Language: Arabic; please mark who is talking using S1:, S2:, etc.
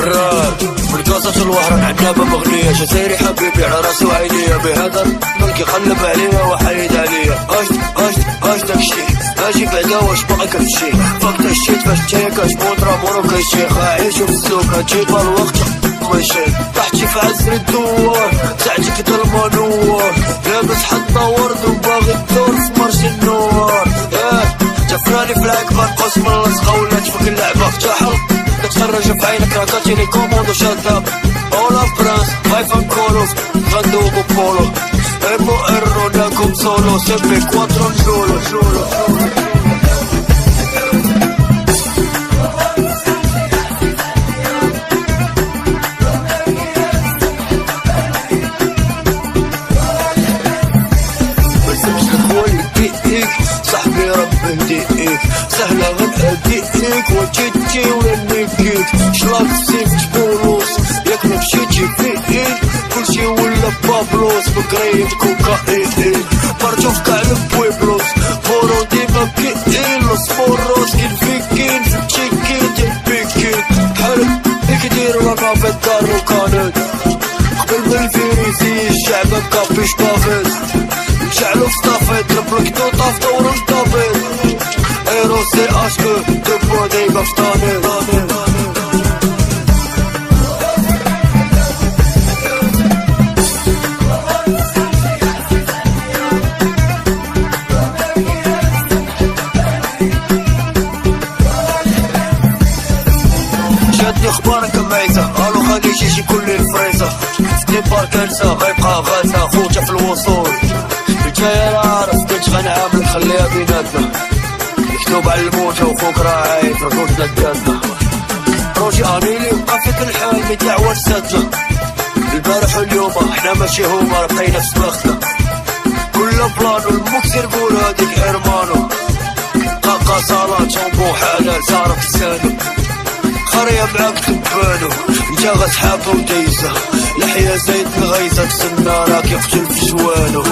S1: الراب من قصص الوهران عنابة مغنية جزائري حبيبي على راسي وعينيا بهذا الملك يقلب عليا وحيد عليا اش داكشي اجي بعدا واش باقي كتمشي فاك تشيت فاش تيكاش بودرا مورو كيشيخ عايش في السوق هتجيب الوقت ماشي طحتي في عزر الدوار ساعتي كدا المنور لابس حتى ورد وباغي الدور في مرش النوار جفراني في العقبة نقص من اللصقة ولات فيك اللعبة افتحها تتخرج في عينك راه كاتيني كوموندو شادة اولا فرانس فايف انكولوس غندوبو بولو امو ارو ناكم سولو سيبي كواترو جولو صاحبي ربي يهديك سهلة غنأديك وتجي ولا نبكيك شلاك سيف جبولوس ياك مشيتي فيك كلشي ولا بابلوس بكريت كوكايين برجو في كعب بويبلوس بورو ديما كاين لوس بوروس كاين فيكين في التشيكين ديال بيكين بحال هيك يديرو رانا في الدار وكانت قبل من الفيريزي الشعب كابيش طافت نشعلو في صافيت البلوك طاف دورو الطابيت ايرو سي اش او دبو ديما في طانيت شادني اخبارك معيسة الو خليجي شي كل الفريزة في بارك انسى غيبقى غازة خوتا في الوصول الجاية عارف كنت غنعامل خليها بيناتنا مكتوب على الموت وخوك راه عايف ركوتنا الدادنا روجي انيلي وبقى فيك الحال ميتاع ورساتنا البارح واليوم احنا ماشي هما راه بقينا في سباختنا كل بلانو المكسر بول هاديك ارمانو قاقا صالات شامبو حلال صارف لسانو خريا معاك تبانو انت غتحابة ودايزة لحيا زايد الغيزة تسنى راك يقتل في جوانو